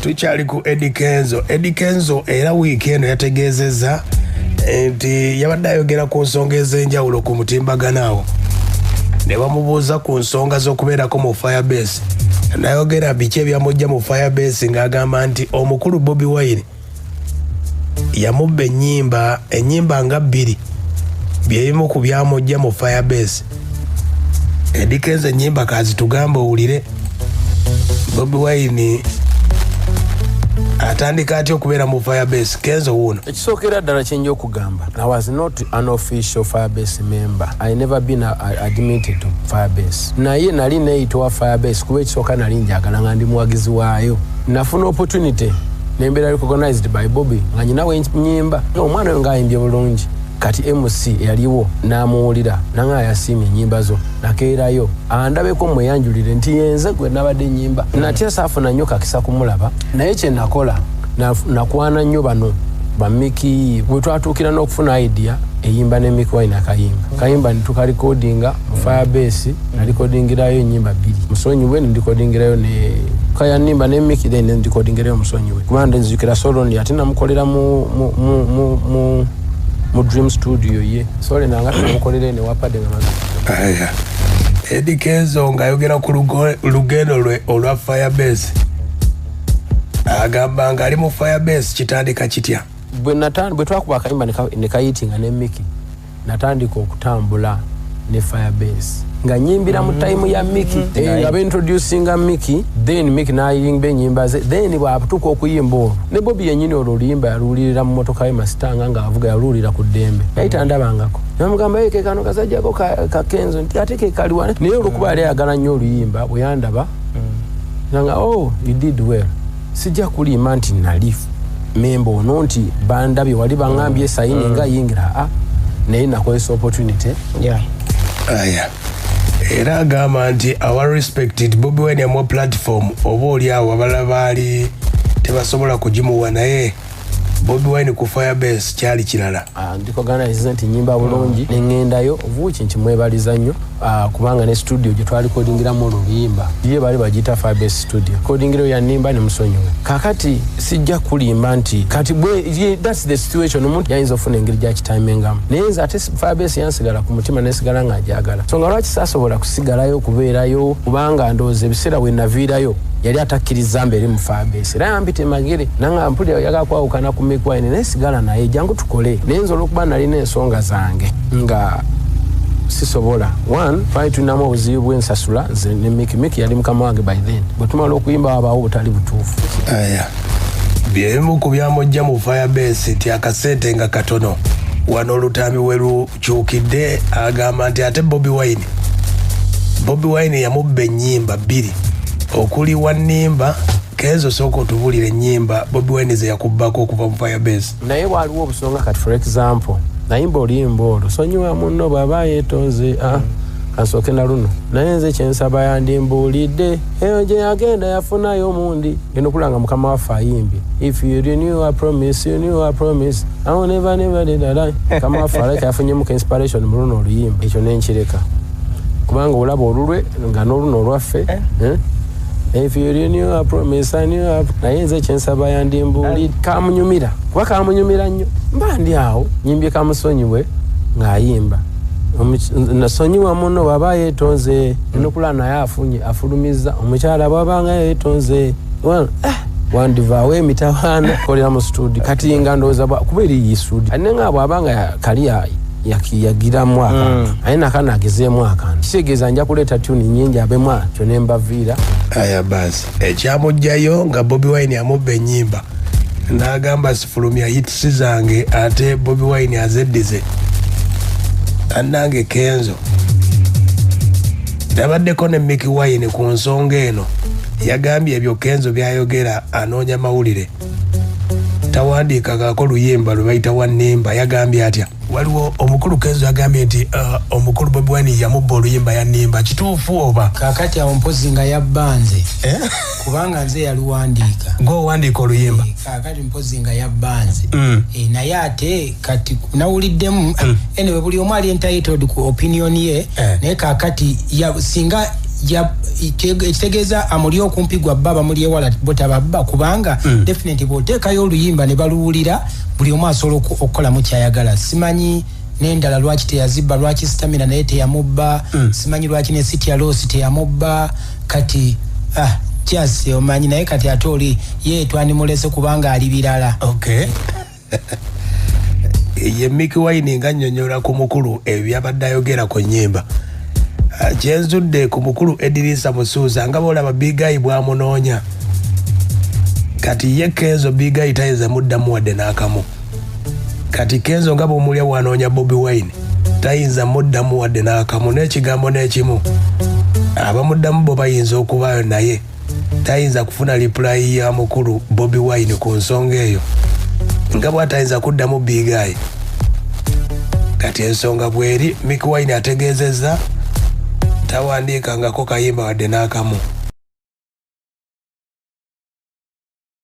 tukyali ku Eddie Kenzo era wiiki eno yategeezezza nti yabadde ayogera ku nsonga ez'enjawulo ku mutimbagano awo ne bamubuuza ku nsonga z'okubeerako mu Firebase n'ayogera biki ebyamujja mu Firebase ng'agamba nti omukulu Bobi Wine yamubba ennyimba nga 2 byebimu ku byamujja mu Firebase. Eddie Kenzo ennyimba kazitugamba owulire Bobi Wine atandika atya okubeera mu Firebase. Kenzo wuno ekisookera ddala kyenja okugamba, I was not an official Firebase member. I never been admitted to Firebase. Naye nali neeyitibwa Firebase kuba ekisooka nali njagala nga ndi muwagizi waayo. Nafuna opportunity nembeera recognized by Bobby nga nyinawo ennyimba omwana oyo ng'ayimbye bulungi. Kati MC yaliwo n'amuwulira nanga yasiimye ennyimba zo nakeerayo andabeko mweyanjulire nti yenze gwe nabadde ennyimba natya saafuna nnyo kakisa kumulaba naye kye nakola nakwana nnyo bano bamiki bwe twatuukira n'okufuna idea eyimba ne Mick Wine akayimba nitukarekodinga mu Firebase nalikodingirayo ennyimba 2 musonyiwe ndikodingirayo ne kaya nimba ne Mick then ndikodingirayo musonyiwe kubanga nzikira solo ndi ate namukolera mu Dream Studio ye sole nanga tumukolere ne wapade ngamazi. Aya Eddie Kenzo ngayogera ku lugendo lwe olwa Firebase agamba nga ali mu Firebase kitandika kitya bwe twakuba akayimba ne kayitinga ne Mick natandika okutambula ne Firebase nga nyimbira mu time ya Mick nga introducinga Mick then Mick nayimba ennyimba ze then bwatuka okuyimba ne Bobby yennyini oluyimba yalulirira mu motoka ye Mustang nga avuga yalulira ku ddembe yayita ndabangako namugamba yeke kano kasajjako ka Kenzo nti ate ke kaliwane naye olukuba yali ayagala nnyo oluyimba bwe yandaba nanga you did well sijja kulimba nti nali memba ono nti bandabye wali bangambye sayini nga yingira naye nakozesa opportunity aya era agamba nti our respected Bobi Wine yamuwa platform oba oli awo abalala baali tebasobola kugimuwa naye Bobi Wine ku Firebase kyali kirala. Ndikogana nti nyimba bulungi nengendayo ovuki nkimwebaliza nnyo kubanga ne studio gye twali kodingiramu oluyimba ye bali bagita Firebase studio kodingiro ya nimba ne musonyiwe kakati sijja kulimba nti kati that's the situation omuntu yayinza ofuna engeri gya kitimingamu naye ate Firebase yansigala ku mutima nesigala nga ajagala so nga lwaki sasobola kusigalayo kubeerayo kubanga ndowooza ebiseera we naviirayo yali atakkiriza mbere mu Firebase era yampita magere nanga mpulira yaga kwawukana ku Mick Wine nesigala naye jangu tukole nenzo lokuba nalina ensonga zange nga sisobola one fight namo obuzibu bw'ensasula nze ne Mick yali mukama wange by then bwetumala okuyimba abawo butali butuufu aya byemu ku byamujja mu Firebase nti akasente nga katono wano olutambi we lukyukidde agamba nti ate Bobi Wine yamubba ennyimba 2 okuli wannimba Kenzo soko otubulire ennyimba Bobi Wine ze yakubbako okuva mu Firebase naye waliwo obusonga kati for example nayimba oluyimba olwo sonyiwa munno baba yeetonze kansooke na luno naye nze kyensaba yandimbuulidde eyo gye yagenda yafunayo omundi genda okulanga mukama waffe ayimbye if you renew a promise I will never did that kama waffe aleka yafunyemuka inspiration mu luno oluyimba ekyo nenkireka kubanga olaba olulwe nga n'oluno olwaffe if you renew a promise I knew up naye nze kyensaba yandimbuulidde kamunyumira kuba kamunyumira nnyo mba ndi awo nyimbye kamusonyiwe ng'ayimba nasonyiwa muno baba yeetonze enokula naye afunye afulumiza omukyala bwabanga yeetonze wandivaawo emitawaana kolera mu studio kati nga ndowooza kuba eri studio ate nga bwabanga kali yakiyagiramu akantu aye nakana agezeemu akantu kitegeeza nja kuleeta tuni nyingi abemu kyo ne mbaviira aya basi ekyamugjayo nga Bobi Wine yamubba ennyimba n'agamba sifulumya hits zange ate Bobi Wine azeddize annange Kenzo nabaddeko ne Mick Wine ku nsonga eno yagambye ebyo Kenzo byayogera anoonya mawulire tawandiikako luyimba lwe bayita wannimba yagambye atya waliwo omukulu Kenzo yagambye nti omukulu Bobi Wine yamubba oluyimba yannimba kituufu oba kakati awo mpozi nga yabbanze kubanga nze yaluwandiika ng'owandiika oluyimba kakati mpozi nga yabbanze naye ate kati nawuliddemu anyway buli omu ali entitled ku opinion ye naye kakati singa ekitegeeza amuli okumpi gwa baba muli ewala botababba kubanga definitely bw'oteekayo oluyimba ne baluwulira buli omu asobola okukola mu kyayagala. Simanyi n'endala lwaki teyazibba, lwaki Stamina naye teyamubba, simanyi lwaki ne City Loss teyamubba, kati just omanyi naye kati ate oli ye twandimulese kubanga ali birala. Okay. Ye Mick Wine nga nnyonnyola ku mukulu ebyabadde ayogera ku nnyimba. Kyenzudde ku mukulu Edrisa Musuuza nga boolaba Big Eye bwamunoonya. Kati ye Kenzo Big Eye tayinza muddamu wadde n'akamu. Kati Kenzo nga bw'omulya bw'anoonya Bobi Wine tayinza muddamu wadde n'akamu n'ekigambo n'ekimu. Abamuddamu bo bayinza okubaayo naye tayinza kufuna reply ya mukulu Bobi Wine ku nsonga eyo nga bw'atayinza kuddamu Big Eye. Kati ensonga bw'eri Mick Wine ategeezezza tawandiikangako kayimba wadde n'akamu.